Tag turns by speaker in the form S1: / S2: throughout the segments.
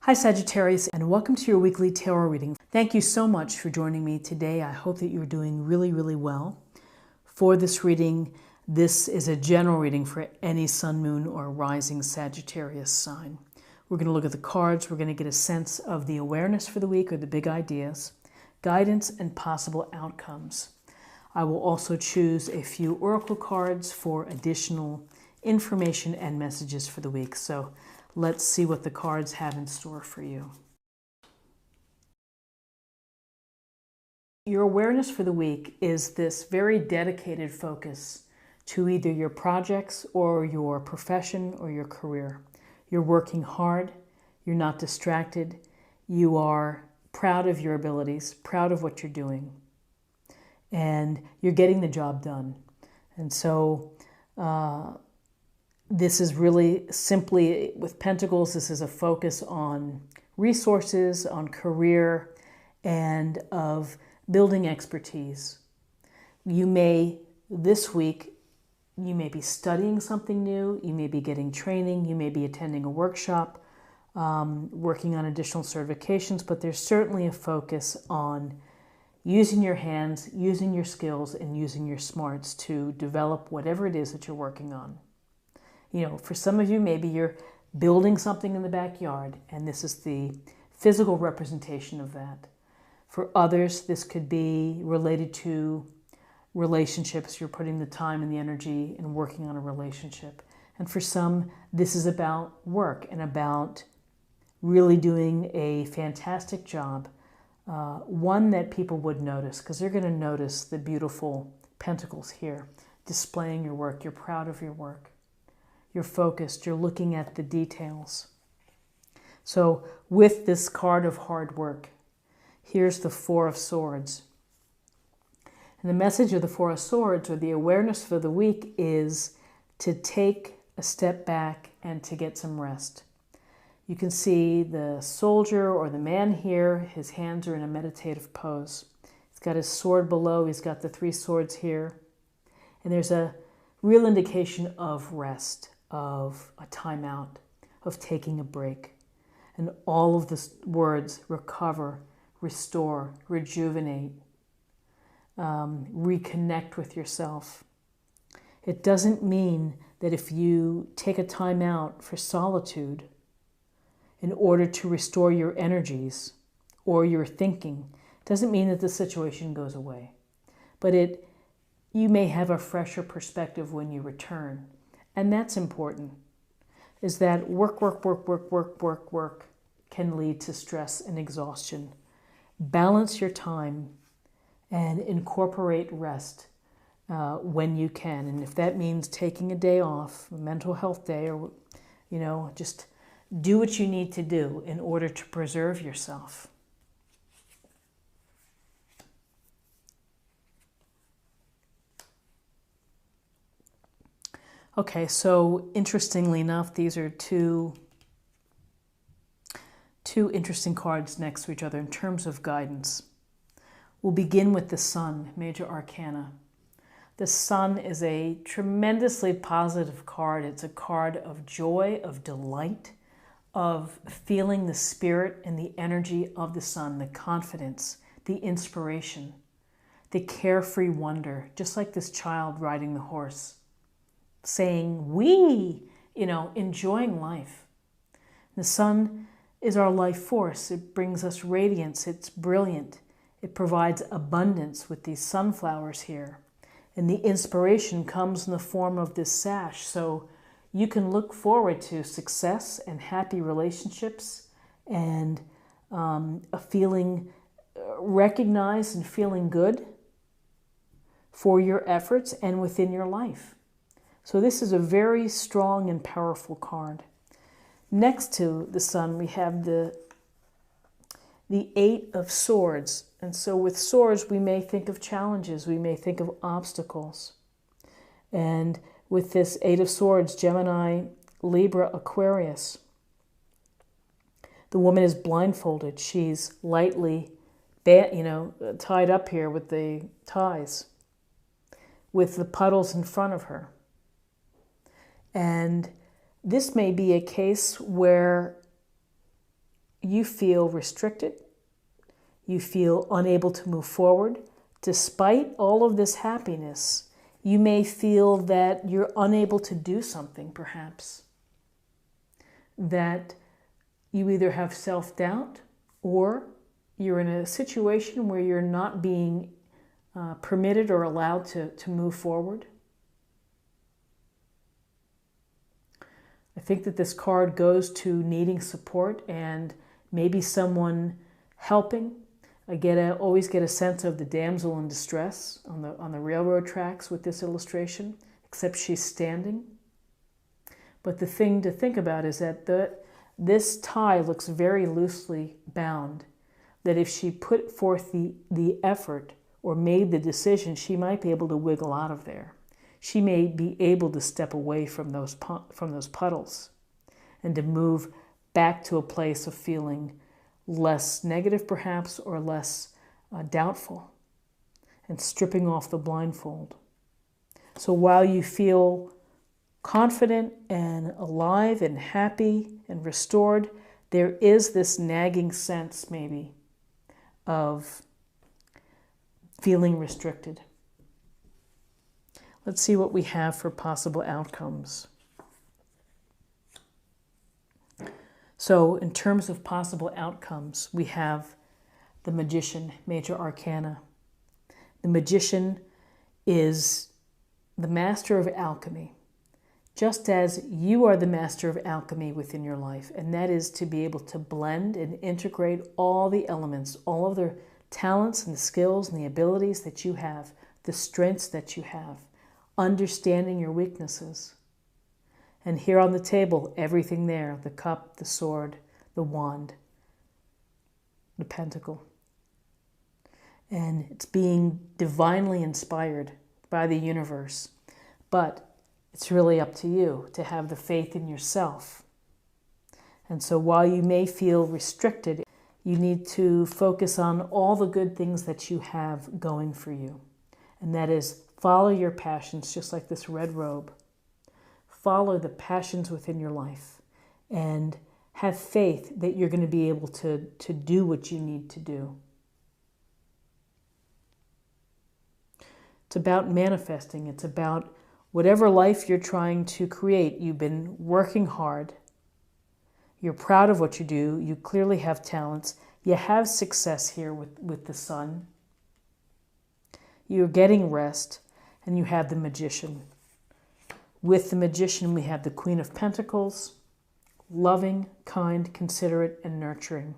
S1: Hi Sagittarius, and welcome to your weekly tarot reading. Thank you so much for joining me today. I hope that you're doing really well. For this reading, this is a general reading for any sun, moon, or rising Sagittarius sign. We're going to look at the cards. We're going to get a sense of the awareness for the week or the big ideas, guidance, and possible outcomes. I will also choose a few oracle cards for additional information and messages for the week. So let's see what the cards have in store for you. Your awareness for the week is this very dedicated focus to either your projects or your profession or your career. You're working hard, you're not distracted, you are proud of your abilities, proud of what you're doing, and you're getting the job done. And so this is really simply, with Pentacles, this is a focus on resources, on career, and of building expertise. You may, this week, you may be studying something new, you may be getting training, you may be attending a workshop, working on additional certifications, but there's certainly a focus on using your hands, using your skills, and using your smarts to develop whatever it is that you're working on. You know, for some of you, maybe you're building something in the backyard, and this is the physical representation of that. For others, this could be related to relationships. You're putting the time and the energy in working on a relationship. And for some, this is about work and about really doing a fantastic job, one that people would notice, because they're going to notice the beautiful pentacles here, displaying your work. You're proud of your work. You're focused, you're looking at the details. So with this card of hard work, here's the Four of Swords. And the message of the Four of Swords, or the awareness for the week, is to take a step back and to get some rest. You can see the soldier or the man here, his hands are in a meditative pose. He's got his sword below, he's got the three swords here. And there's a real indication of rest, of a timeout, of taking a break. And all of the words: recover, restore, rejuvenate, reconnect with yourself. It doesn't mean that if you take a time out for solitude in order to restore your energies or your thinking, it doesn't mean that the situation goes away. But you may have a fresher perspective when you return. And that's important, is that work can lead to stress and exhaustion. Balance your time and incorporate rest when you can. And if that means taking a day off, a mental health day, or, just do what you need to do in order to preserve yourself. Okay, so interestingly enough, these are two interesting cards next to each other in terms of guidance. We'll begin with the Sun, Major Arcana. The Sun is a tremendously positive card. It's a card of joy, of delight, of feeling the spirit and the energy of the sun, the confidence, the inspiration, the carefree wonder, just like this child riding the horse, saying, enjoying life. The sun is our life force. It brings us radiance. It's brilliant. It provides abundance with these sunflowers here. And the inspiration comes in the form of this sash. So you can look forward to success and happy relationships and a feeling recognized and feeling good for your efforts and within your life. So this is a very strong and powerful card. Next to the Sun, we have the Eight of Swords. And so with swords, we may think of challenges. We may think of obstacles. And with this Eight of Swords, Gemini, Libra, Aquarius, the woman is blindfolded. She's lightly, tied up here with the ties, with the puddles in front of her. And this may be a case where you feel restricted, you feel unable to move forward. Despite all of this happiness, you may feel that you're unable to do something, perhaps. That you either have self-doubt or you're in a situation where you're not being permitted or allowed to move forward. I think that this card goes to needing support and maybe someone helping. I always get a sense of the damsel in distress on the railroad tracks with this illustration, except she's standing. But the thing to think about is that this tie looks very loosely bound, that if she put forth the effort or made the decision, she might be able to wiggle out of there. She may be able to step away from those puddles and to move back to a place of feeling less negative, perhaps, or less doubtful, and stripping off the blindfold. So while you feel confident and alive and happy and restored, there is this nagging sense, maybe, of feeling restricted. Let's see what we have for possible outcomes. So in terms of possible outcomes, we have the Magician, Major Arcana. The Magician is the master of alchemy, just as you are the master of alchemy within your life, and that is to be able to blend and integrate all the elements, all of the talents and the skills and the abilities that you have, the strengths that you have, understanding your weaknesses. And here on the table, everything there, the cup, the sword, the wand, the pentacle. And it's being divinely inspired by the universe. But it's really up to you to have the faith in yourself. And so while you may feel restricted, you need to focus on all the good things that you have going for you. And that is, follow your passions, just like this red robe. Follow the passions within your life and have faith that you're going to be able to do what you need to do. It's about manifesting. It's about whatever life you're trying to create. You've been working hard. You're proud of what you do. You clearly have talents. You have success here with the sun. You're getting rest, and you have the Magician. With the Magician, we have the Queen of Pentacles, loving, kind, considerate, and nurturing.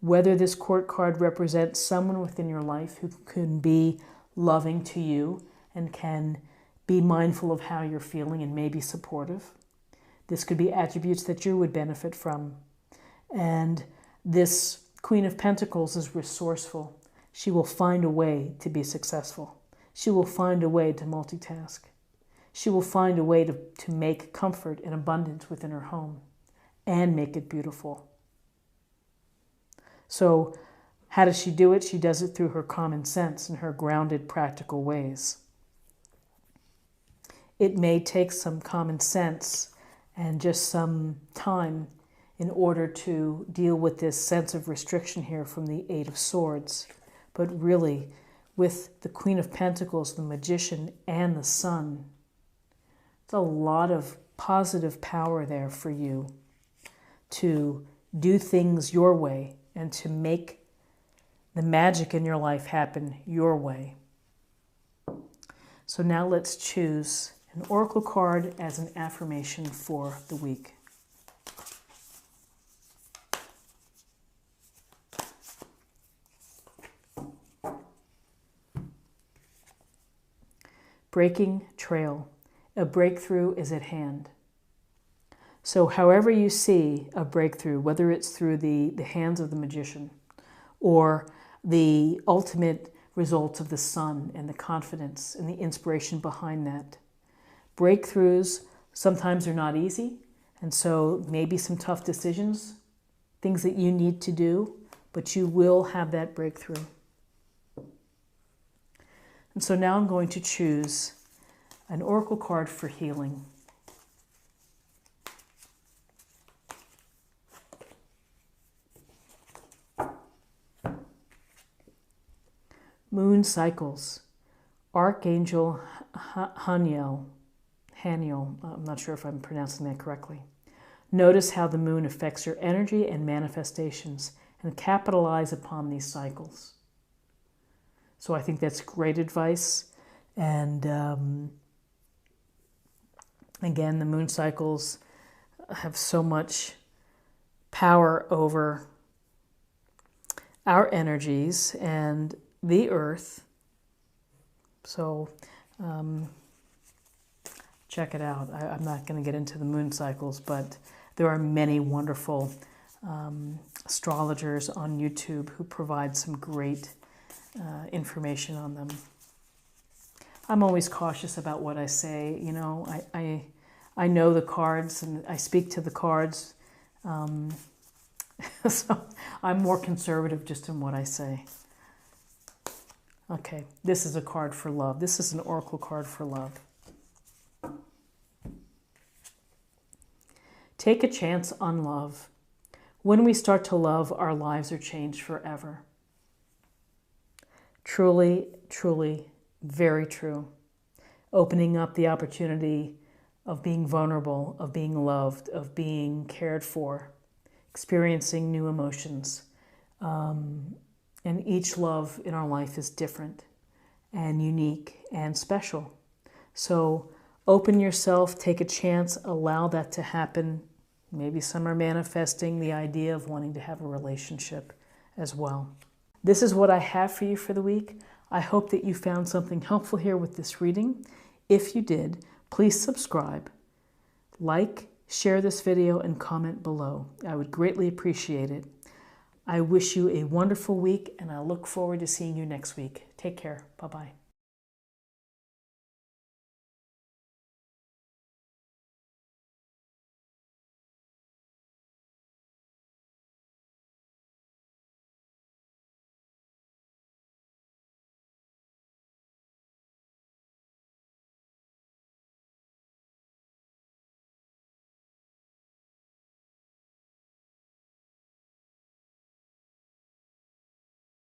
S1: Whether this court card represents someone within your life who can be loving to you and can be mindful of how you're feeling and maybe supportive. This could be attributes that you would benefit from. And this Queen of Pentacles is resourceful. She will find a way to be successful. She will find a way to multitask. She will find a way to make comfort and abundance within her home and make it beautiful. So how does she do it? She does it through her common sense and her grounded, practical ways. It may take some common sense and just some time in order to deal with this sense of restriction here from the Eight of Swords. But really, with the Queen of Pentacles, the Magician, and the Sun, it's a lot of positive power there for you to do things your way and to make the magic in your life happen your way. So now let's choose an oracle card as an affirmation for the week. Breaking trail. A breakthrough is at hand. So however you see a breakthrough, whether it's through the hands of the Magician or the ultimate results of the Sun and the confidence and the inspiration behind that, breakthroughs sometimes are not easy, and so maybe some tough decisions, things that you need to do, but you will have that breakthrough. And so now I'm going to choose an oracle card for healing. Moon cycles. Archangel Haniel, I'm not sure if I'm pronouncing that correctly. Notice how the moon affects your energy and manifestations and capitalize upon these cycles. So I think that's great advice. And again, the moon cycles have so much power over our energies and the earth. So check it out. I'm not going to get into the moon cycles, but there are many wonderful astrologers on YouTube who provide some great information on them. I'm always cautious about what I say. You know, I know the cards and I speak to the cards. So I'm more conservative just in what I say. Okay, this is a card for love. This is an oracle card for love. Take a chance on love. When we start to love, our lives are changed forever. Truly, truly, very true. Opening up the opportunity of being vulnerable, of being loved, of being cared for, experiencing new emotions. And each love in our life is different and unique and special. So open yourself, take a chance, allow that to happen. Maybe some are manifesting the idea of wanting to have a relationship as well. This is what I have for you for the week. I hope that you found something helpful here with this reading. If you did, please subscribe, like, share this video, and comment below. I would greatly appreciate it. I wish you a wonderful week, and I look forward to seeing you next week. Take care. Bye-bye.